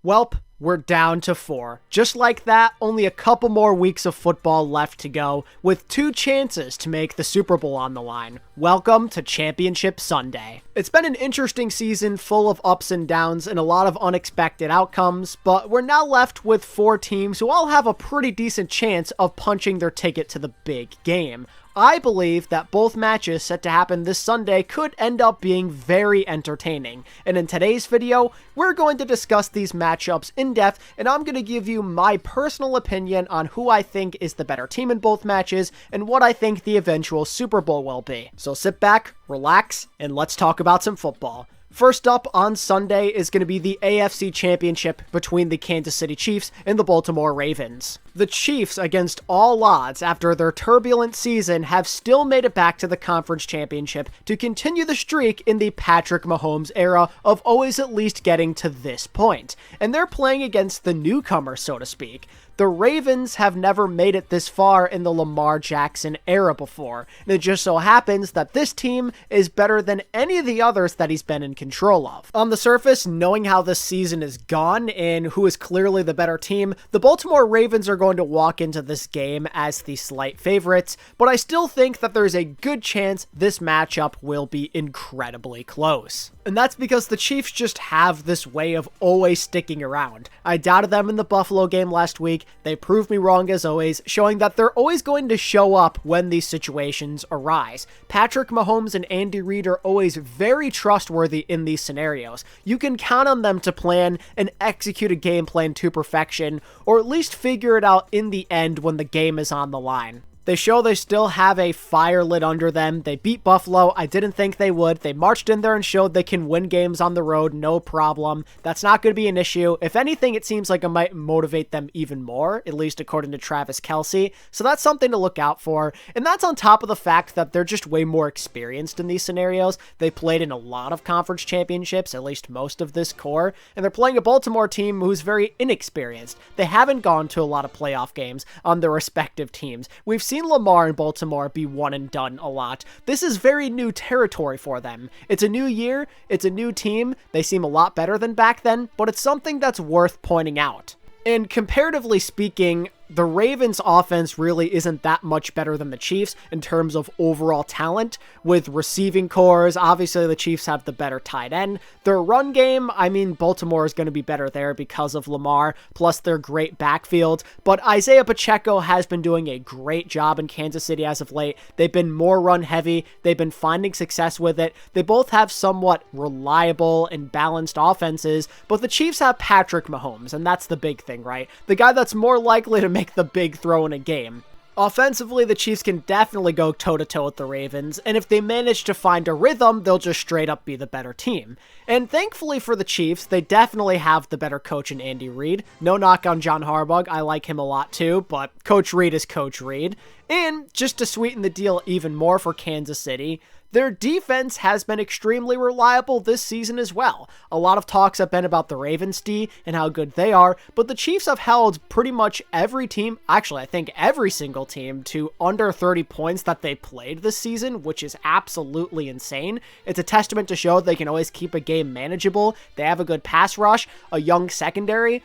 Welp, we're down to 4. Just like that, only a couple more weeks of football left to go, with 2 chances to make the Super Bowl on the line. Welcome to Championship Sunday. It's been an interesting season full of ups and downs and a lot of unexpected outcomes, but we're now left with 4 teams who all have a pretty decent chance of punching their ticket to the big game. I believe that both matches set to happen this Sunday could end up being very entertaining, and in today's video, we're going to discuss these matchups in depth, and I'm going to give you my personal opinion on who I think is the better team in both matches, and what I think the eventual Super Bowl will be. So sit back, relax, and let's talk about some football. First up on Sunday is going to be the AFC Championship between the Kansas City Chiefs and the Baltimore Ravens. The Chiefs, against all odds after their turbulent season, have still made it back to the conference championship to continue the streak in the Patrick Mahomes era of always at least getting to this point. And they're playing against the newcomer, so to speak. The Ravens have never made it this far in the Lamar Jackson era before, and it just so happens that this team is better than any of the others that he's been in control of. On the surface, knowing how this season is gone and who is clearly the better team, the Baltimore Ravens are going to walk into this game as the slight favorites, but I still think that there's a good chance this matchup will be incredibly close. And that's because the Chiefs just have this way of always sticking around. I doubted them in the Buffalo game last week. They proved me wrong as always, showing that they're always going to show up when these situations arise. Patrick Mahomes and Andy Reid are always very trustworthy in these scenarios. You can count on them to plan and execute a game plan to perfection, or at least figure it out in the end when the game is on the line. They show they still have a fire lit under them. They beat Buffalo. I didn't think they would. They marched in there and showed they can win games on the road, no problem. That's not going to be an issue. If anything, it seems like it might motivate them even more, at least according to Travis Kelce. So that's something to look out for. And that's on top of the fact that they're just way more experienced in these scenarios. They played in a lot of conference championships, at least most of this core. And they're playing a Baltimore team who's very inexperienced. They haven't gone to a lot of playoff games on their respective teams. We've seen Lamar and Baltimore be one and done a lot. This is very new territory for them. It's a new year, it's a new team, they seem a lot better than back then, but it's something that's worth pointing out. And comparatively speaking, the Ravens' offense really isn't that much better than the Chiefs in terms of overall talent. With receiving cores, obviously the Chiefs have the better tight end. Their run game, I mean, Baltimore is going to be better there because of Lamar, plus their great backfield. But Isaiah Pacheco has been doing a great job in Kansas City as of late. They've been more run heavy. They've been finding success with it. They both have somewhat reliable and balanced offenses, but the Chiefs have Patrick Mahomes, and that's the big thing, right? The guy that's more likely to make the big throw in a game. Offensively, the Chiefs can definitely go toe-to-toe with the Ravens, and if they manage to find a rhythm, they'll just straight up be the better team. And thankfully for the Chiefs, they definitely have the better coach in Andy Reid. No knock on John Harbaugh, I like him a lot too, but Coach Reid is Coach Reid. And just to sweeten the deal even more for Kansas City, their defense has been extremely reliable this season as well. A lot of talks have been about the Ravens D and how good they are, but the Chiefs have held pretty much every team, actually I think every single team, to under 30 points that they played this season, which is absolutely insane. It's a testament to show they can always keep a game manageable. They have a good pass rush, a young secondary.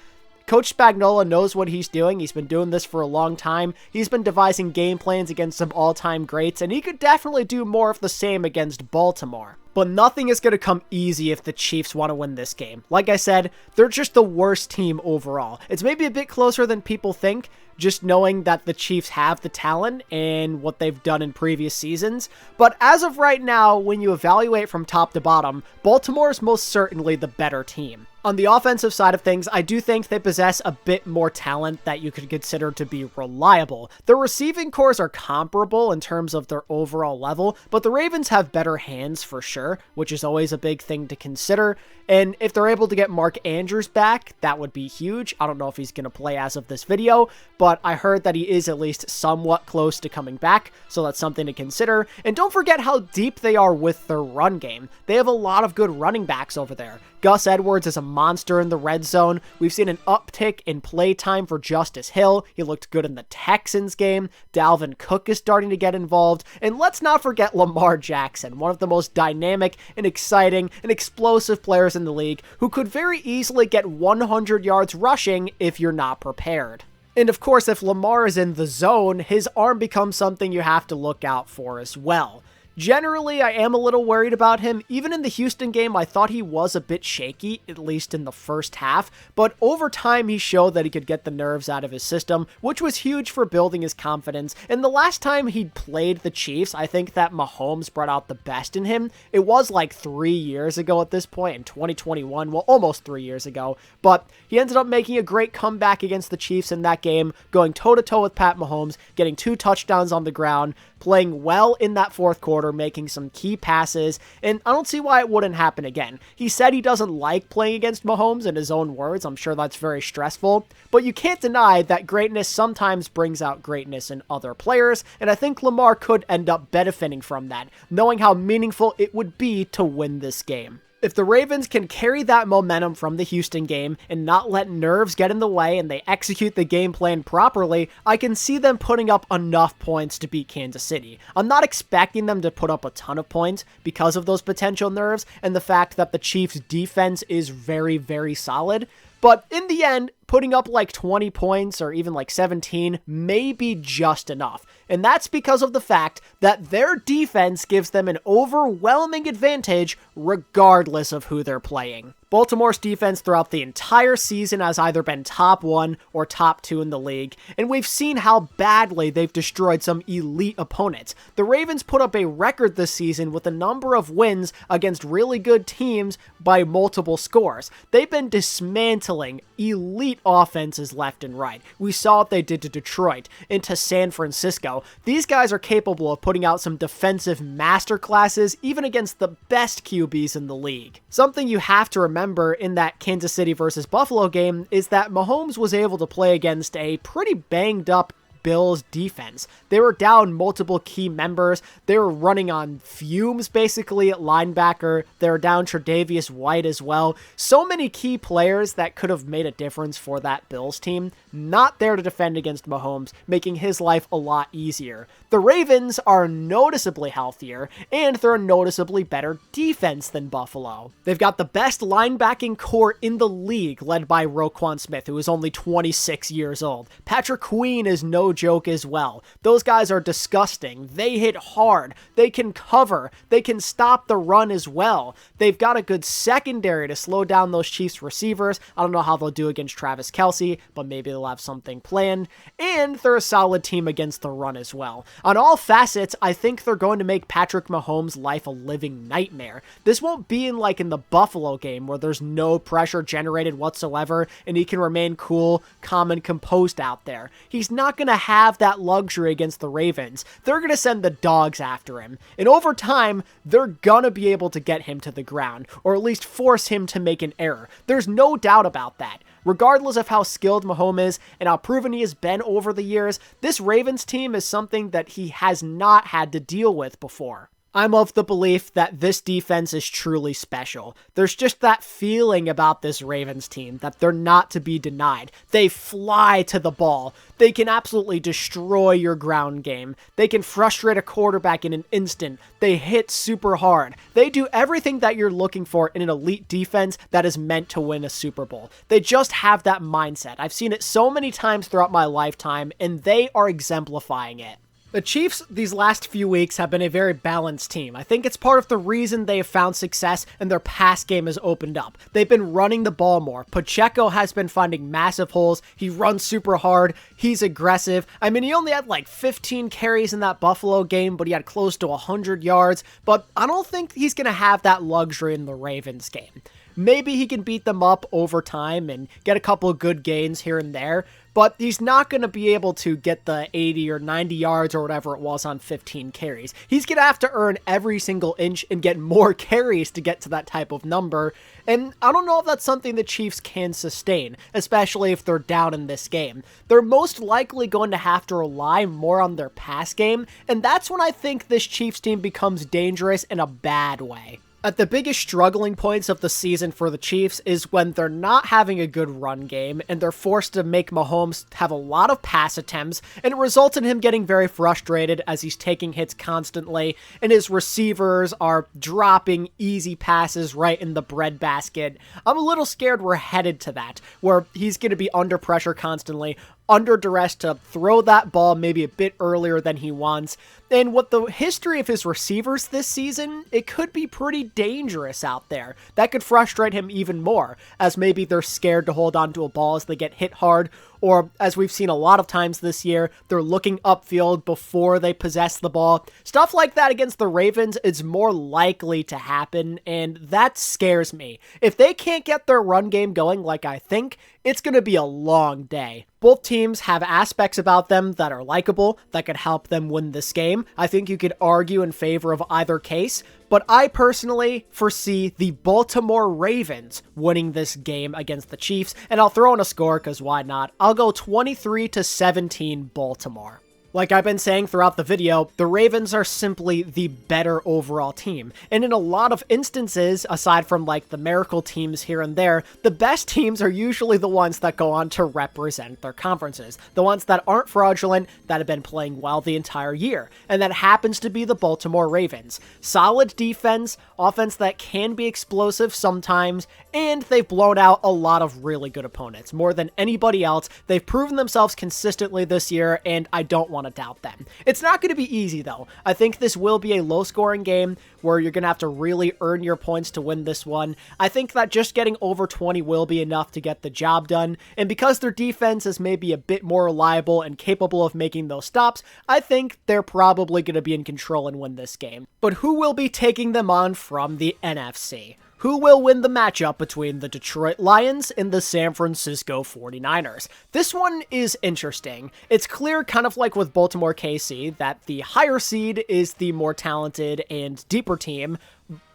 Coach Spagnuolo knows what he's doing. He's been doing this for a long time. He's been devising game plans against some all-time greats, and he could definitely do more of the same against Baltimore. But nothing is going to come easy if the Chiefs want to win this game. Like I said, they're just the worst team overall. It's maybe a bit closer than people think, just knowing that the Chiefs have the talent and what they've done in previous seasons. But as of right now, when you evaluate from top to bottom, Baltimore is most certainly the better team. On the offensive side of things, I do think they possess a bit more talent that you could consider to be reliable. Their receiving cores are comparable in terms of their overall level, but the Ravens have better hands for sure, which is always a big thing to consider. And if they're able to get Mark Andrews back, that would be huge. I don't know if he's going to play as of this video, but I heard that he is at least somewhat close to coming back, so that's something to consider. And don't forget how deep they are with their run game. They have a lot of good running backs over there. Gus Edwards is a monster in the red zone. We've seen an uptick in play time for Justice Hill. He looked good in the Texans game. Dalvin Cook is starting to get involved. And let's not forget Lamar Jackson, one of the most dynamic dynamic and exciting and explosive players in the league who could very easily get 100 yards rushing if you're not prepared. And of course, if Lamar is in the zone, his arm becomes something you have to look out for as well. Generally, I am a little worried about him. Even in the Houston game, I thought he was a bit shaky, at least in the first half, but over time he showed that he could get the nerves out of his system, which was huge for building his confidence. And the last time he played the Chiefs, I think that Mahomes brought out the best in him. It was like 3 years ago at this point, in 2021, well, almost 3 years ago, but he ended up making a great comeback against the Chiefs in that game, going toe-to-toe with Pat Mahomes, getting 2 touchdowns on the ground, playing well in that fourth quarter, making some key passes, and I don't see why it wouldn't happen again. He said he doesn't like playing against Mahomes in his own words. I'm sure that's very stressful, but you can't deny that greatness sometimes brings out greatness in other players, and I think Lamar could end up benefiting from that, knowing how meaningful it would be to win this game. If the Ravens can carry that momentum from the Houston game and not let nerves get in the way and they execute the game plan properly, I can see them putting up enough points to beat Kansas City. I'm not expecting them to put up a ton of points because of those potential nerves and the fact that the Chiefs' defense is very, very solid. But in the end, putting up like 20 points or even like 17 may be just enough. And that's because of the fact that their defense gives them an overwhelming advantage regardless of who they're playing. Baltimore's defense throughout the entire season has either been top 1 or top 2 in the league, and we've seen how badly they've destroyed some elite opponents. The Ravens put up a record this season with a number of wins against really good teams by multiple scores. They've been dismantling elite offenses left and right. We saw what they did to Detroit, into San Francisco. These guys are capable of putting out some defensive masterclasses even against the best QBs in the league. Something you have to remember in that Kansas City versus Buffalo game is that Mahomes was able to play against a pretty banged up Bills defense. They were down multiple key members. They were running on fumes basically at linebacker. They were down Tre'Davious White as well. So many key players that could have made a difference for that Bills team, not there to defend against Mahomes, making his life a lot easier. The Ravens are noticeably healthier, and they're a noticeably better defense than Buffalo. They've got the best linebacking core in the league, led by Roquan Smith, who is only 26 years old. Patrick Queen is no joke as well. Those guys are disgusting. They hit hard. They can cover. They can stop the run as well. They've got a good secondary to slow down those Chiefs receivers. I don't know how they'll do against Travis Kelce, but maybe they'll have something planned. And they're a solid team against the run as well. On all facets, I think they're going to make Patrick Mahomes' life a living nightmare. This won't be like in the Buffalo game where there's no pressure generated whatsoever and he can remain cool, calm, and composed out there. He's not going to have that luxury against the Ravens. They're going to send the dogs after him. And over time, they're going to be able to get him to the ground, or at least force him to make an error. There's no doubt about that. Regardless of how skilled Mahomes is and how proven he has been over the years, this Ravens team is something that he has not had to deal with before. I'm of the belief that this defense is truly special. There's just that feeling about this Ravens team that they're not to be denied. They fly to the ball. They can absolutely destroy your ground game. They can frustrate a quarterback in an instant. They hit super hard. They do everything that you're looking for in an elite defense that is meant to win a Super Bowl. They just have that mindset. I've seen it so many times throughout my lifetime, and they are exemplifying it. The Chiefs these last few weeks have been a very balanced team. I think it's part of the reason they have found success and their pass game has opened up. They've been running the ball more. Pacheco has been finding massive holes. He runs super hard. He's aggressive. I mean, he only had like 15 carries in that Buffalo game, but he had close to 100 yards. But I don't think he's going to have that luxury in the Ravens game. Maybe he can beat them up over time and get a couple of good gains here and there, but he's not going to be able to get the 80 or 90 yards or whatever it was on 15 carries. He's going to have to earn every single inch and get more carries to get to that type of number, and I don't know if that's something the Chiefs can sustain, especially if they're down in this game. They're most likely going to have to rely more on their pass game, and that's when I think this Chiefs team becomes dangerous in a bad way. At the biggest struggling points of the season for the Chiefs is when they're not having a good run game and they're forced to make Mahomes have a lot of pass attempts, and it results in him getting very frustrated as he's taking hits constantly and his receivers are dropping easy passes right in the breadbasket. I'm a little scared we're headed to that, where he's going to be under pressure constantly, under duress to throw that ball maybe a bit earlier than he wants. And with the history of his receivers this season, it could be pretty dangerous out there. That could frustrate him even more, as maybe they're scared to hold on to a ball as they get hit hard, or as we've seen a lot of times this year, they're looking upfield before they possess the ball. Stuff like that against the Ravens is more likely to happen, and that scares me. If they can't get their run game going like I think, it's going to be a long day. Both teams have aspects about them that are likable, that could help them win this game. I think you could argue in favor of either case, but I personally foresee the Baltimore Ravens winning this game against the Chiefs, and I'll throw in a score because why not? I'll go 23-17 Baltimore. Like I've been saying throughout the video, the Ravens are simply the better overall team. And in a lot of instances, aside from like the miracle teams here and there, the best teams are usually the ones that go on to represent their conferences. The ones that aren't fraudulent, that have been playing well the entire year. And that happens to be the Baltimore Ravens. Solid defense, offense that can be explosive sometimes, and they've blown out a lot of really good opponents. More than anybody else, they've proven themselves consistently this year, and I don't want to doubt them. It's not going to be easy though. I think this will be a low-scoring game where you're going to have to really earn your points to win this one. I think that just getting over 20 will be enough to get the job done, and because their defense is maybe a bit more reliable and capable of making those stops, I think they're probably going to be in control and win this game. But who will be taking them on from the NFC? Who will win the matchup between the Detroit Lions and the San Francisco 49ers? This one is interesting. It's clear, kind of like with Baltimore KC, that the higher seed is the more talented and deeper team,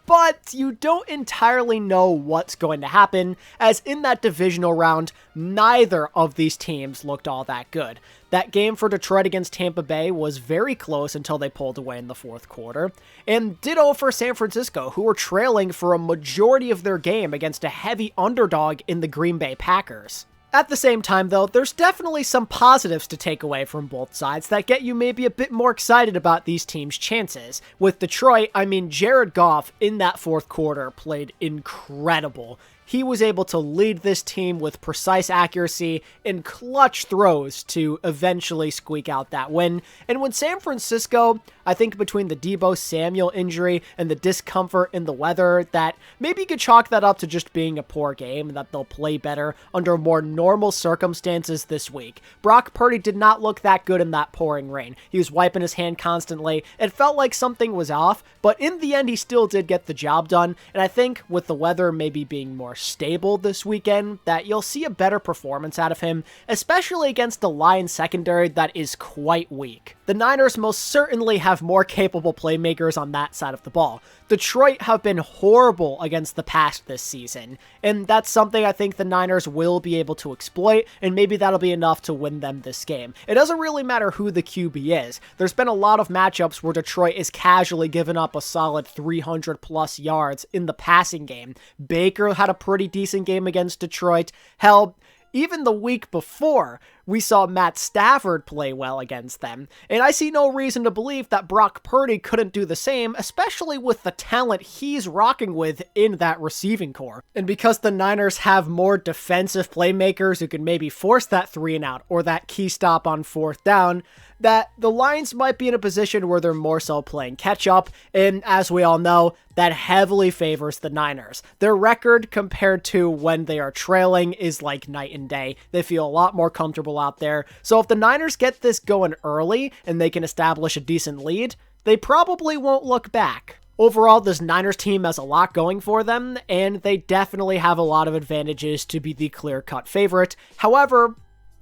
but you don't entirely know what's going to happen, as in that divisional round, neither of these teams looked all that good. That game for Detroit against Tampa Bay was very close until they pulled away in the fourth quarter, and ditto for San Francisco, who were trailing for a majority of their game against a heavy underdog in the Green Bay Packers. At the same time, though, there's definitely some positives to take away from both sides that get you maybe a bit more excited about these teams' chances. With Detroit, I mean, Jared Goff in that fourth quarter played incredible. He was able to lead this team with precise accuracy and clutch throws to eventually squeak out that win. And when San Francisco, I think between the Deebo Samuel injury and the discomfort in the weather, that maybe you could chalk that up to just being a poor game and that they'll play better under more normal circumstances this week. Brock Purdy did not look that good in that pouring rain. He was wiping his hand constantly. It felt like something was off, but in the end he still did get the job done. And I think with the weather maybe being more stable this weekend, that you'll see a better performance out of him, especially against the Lions secondary that is quite weak. The Niners most certainly have more capable playmakers on that side of the ball. Detroit have been horrible against the pass this season, and that's something I think the Niners will be able to exploit, and maybe that'll be enough to win them this game. It doesn't really matter who the QB is. There's been a lot of matchups where Detroit is casually giving up a solid 300 plus yards in the passing game. Baker had a pretty decent game against Detroit. Hell, even the week before, we saw Matt Stafford play well against them, and I see no reason to believe that Brock Purdy couldn't do the same, especially with the talent he's rocking with in that receiving core. And because the Niners have more defensive playmakers who can maybe force that 3-and-out or that key stop on fourth down, that the Lions might be in a position where they're more so playing catch-up, and as we all know, that heavily favors the Niners. Their record compared to when they are trailing is like night and day. They feel a lot more comfortable out there. So if the Niners get this going early and they can establish a decent lead, they probably won't look back. Overall, this Niners team has a lot going for them, and they definitely have a lot of advantages to be the clear-cut favorite. However,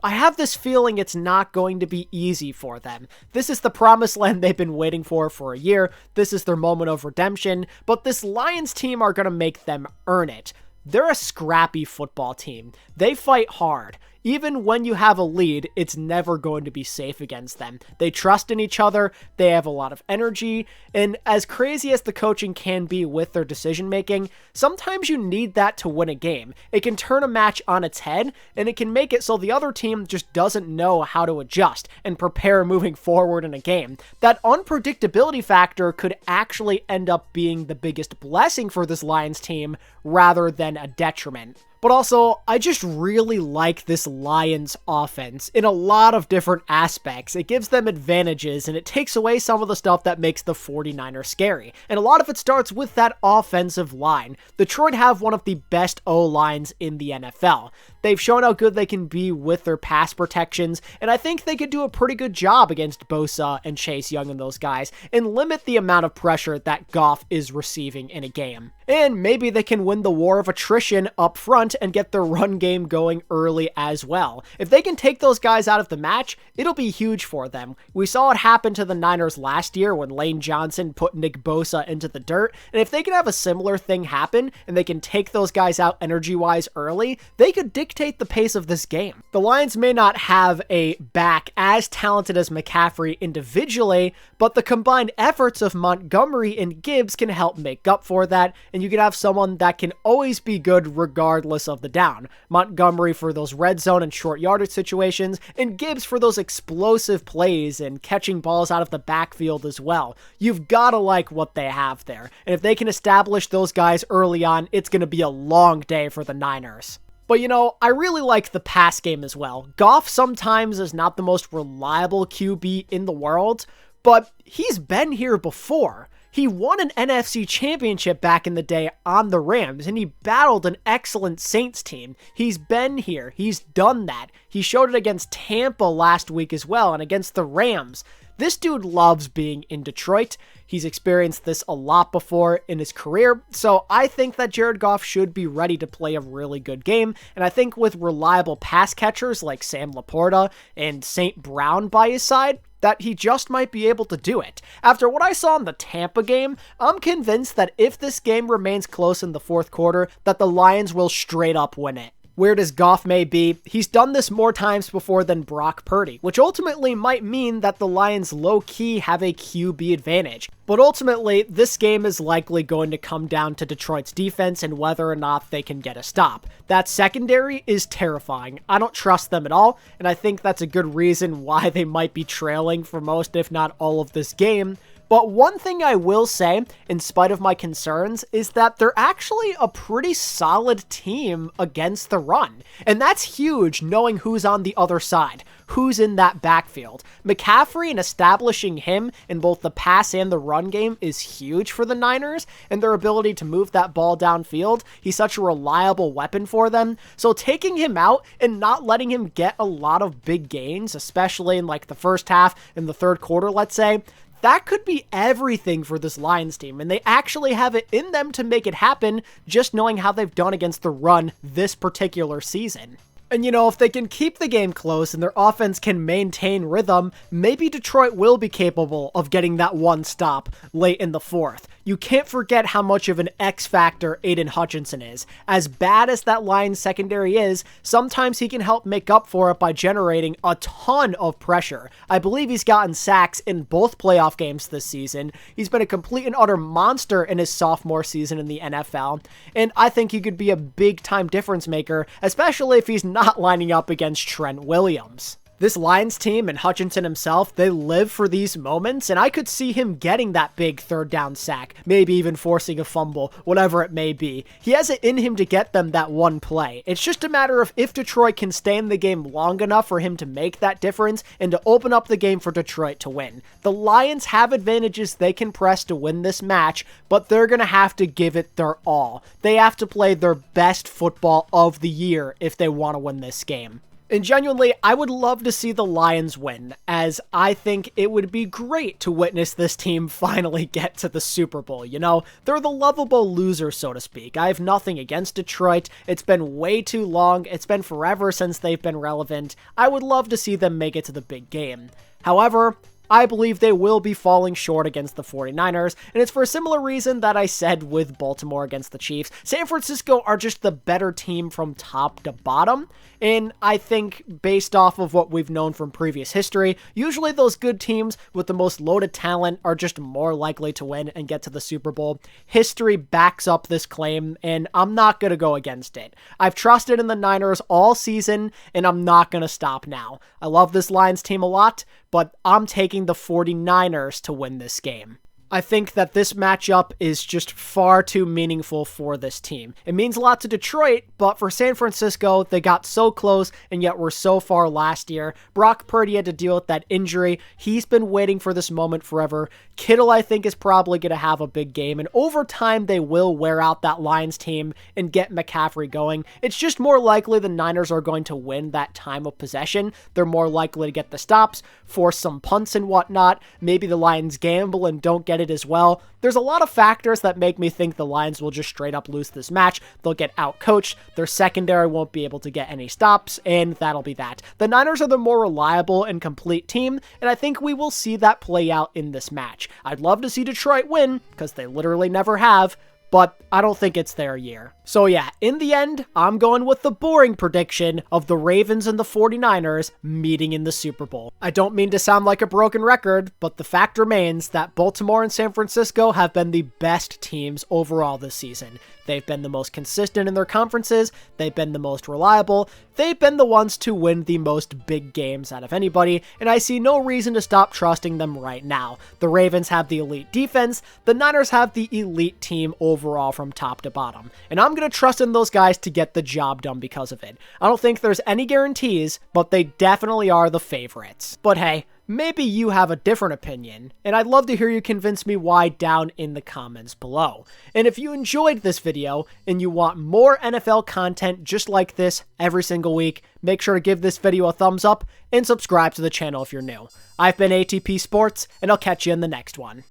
I have this feeling it's not going to be easy for them. This is the promised land they've been waiting for a year. This is their moment of redemption, but this Lions team are going to make them earn it. They're a scrappy football team. They fight hard. Even when you have a lead, it's never going to be safe against them. They trust in each other, they have a lot of energy, and as crazy as the coaching can be with their decision making, sometimes you need that to win a game. It can turn a match on its head, and it can make it so the other team just doesn't know how to adjust and prepare moving forward in a game. That unpredictability factor could actually end up being the biggest blessing for this Lions team rather than a detriment. But also, I just really like this Lions offense in a lot of different aspects. It gives them advantages, and it takes away some of the stuff that makes the 49ers scary. And a lot of it starts with that offensive line. Detroit have one of the best O-lines in the NFL. They've shown how good they can be with their pass protections, and I think they could do a pretty good job against Bosa and Chase Young and those guys, and limit the amount of pressure that Goff is receiving in a game. And maybe they can win the war of attrition up front and get their run game going early as well. If they can take those guys out of the match, it'll be huge for them. We saw it happen to the Niners last year when Lane Johnson put Nick Bosa into the dirt, and if they can have a similar thing happen, and they can take those guys out energy-wise early, they could dictate the pace of this game. The Lions may not have a back as talented as McCaffrey individually, but the combined efforts of Montgomery and Gibbs can help make up for that, and you can have someone that can always be good regardless of the down. Montgomery for those red zone and short yardage situations, and Gibbs for those explosive plays and catching balls out of the backfield as well. You've got to like what they have there, and if they can establish those guys early on, it's going to be a long day for the Niners. But you know, I really like the pass game as well. Goff sometimes is not the most reliable QB in the world, but he's been here before. He won an NFC championship back in the day on the Rams, and he battled an excellent Saints team. He's been here. He's done that. He showed it against Tampa last week as well, and against the Rams. This dude loves being in Detroit. He's experienced this a lot before in his career, so I think that Jared Goff should be ready to play a really good game, and I think with reliable pass catchers like Sam Laporta and St. Brown by his side, that he just might be able to do it. After what I saw in the Tampa game, I'm convinced that if this game remains close in the fourth quarter, that the Lions will straight up win it. Weird as Goff may be, he's done this more times before than Brock Purdy, which ultimately might mean that the Lions low-key have a QB advantage. But ultimately, this game is likely going to come down to Detroit's defense and whether or not they can get a stop. That secondary is terrifying. I don't trust them at all, and I think that's a good reason why they might be trailing for most, if not all, of this game. But one thing I will say, in spite of my concerns, is that they're actually a pretty solid team against the run. And that's huge, knowing who's on the other side, who's in that backfield. McCaffrey and establishing him in both the pass and the run game is huge for the Niners, and their ability to move that ball downfield. He's such a reliable weapon for them. So taking him out and not letting him get a lot of big gains, especially in like the first half and the third quarter, let's say, that could be everything for this Lions team, and they actually have it in them to make it happen, just knowing how they've done against the run this particular season. And you know, if they can keep the game close and their offense can maintain rhythm, maybe Detroit will be capable of getting that one stop late in the fourth. You can't forget how much of an X factor Aiden Hutchinson is. As bad as that Lions secondary is, sometimes he can help make up for it by generating a ton of pressure. I believe he's gotten sacks in both playoff games this season. He's been a complete and utter monster in his sophomore season in the NFL, and I think he could be a big-time difference maker, especially if he's not lining up against Trent Williams. This Lions team and Hutchinson himself, they live for these moments, and I could see him getting that big third down sack, maybe even forcing a fumble, whatever it may be. He has it in him to get them that one play. It's just a matter of if Detroit can stay in the game long enough for him to make that difference and to open up the game for Detroit to win. The Lions have advantages they can press to win this match, but they're going to have to give it their all. They have to play their best football of the year if they want to win this game. And genuinely, I would love to see the Lions win, as I think it would be great to witness this team finally get to the Super Bowl. You know, they're the lovable loser, so to speak. I have nothing against Detroit. It's been way too long. It's been forever since they've been relevant. I would love to see them make it to the big game. However, I believe they will be falling short against the 49ers, and it's for a similar reason that I said with Baltimore against the Chiefs. San Francisco are just the better team from top to bottom, And I think based off of what we've known from previous history, usually those good teams with the most loaded talent are just more likely to win and get to the Super Bowl. History backs up this claim, and I'm not going to go against it. I've trusted in the Niners all season, and I'm not going to stop now. I love this Lions team a lot, but I'm taking the 49ers to win this game. I think that this matchup is just far too meaningful for this team. It means a lot to Detroit, but for San Francisco, they got so close and yet were so far last year. Brock Purdy had to deal with that injury. He's been waiting for this moment forever. Kittle, I think, is probably going to have a big game, and over time, they will wear out that Lions team and get McCaffrey going. It's just more likely the Niners are going to win that time of possession. They're more likely to get the stops, force some punts and whatnot. Maybe the Lions gamble and don't get it as well. There's a lot of factors that make me think the Lions will just straight up lose this match. They'll get outcoached, their secondary won't be able to get any stops, and that'll be that. The Niners are the more reliable and complete team, and I think we will see that play out in this match. I'd love to see Detroit win, because they literally never have, but I don't think it's their year. So yeah, in the end, I'm going with the boring prediction of the Ravens and the 49ers meeting in the Super Bowl. I don't mean to sound like a broken record, but the fact remains that Baltimore and San Francisco have been the best teams overall this season. They've been the most consistent in their conferences, they've been the most reliable, they've been the ones to win the most big games out of anybody, and I see no reason to stop trusting them right now. The Ravens have the elite defense, the Niners have the elite team overall from top to bottom, and I'm going to trust in those guys to get the job done because of it. I don't think there's any guarantees, but they definitely are the favorites. But hey, maybe you have a different opinion, and I'd love to hear you convince me why down in the comments below. And if you enjoyed this video and you want more NFL content just like this every single week, make sure to give this video a thumbs up and subscribe to the channel if you're new. I've been ATP Sports, and I'll catch you in the next one.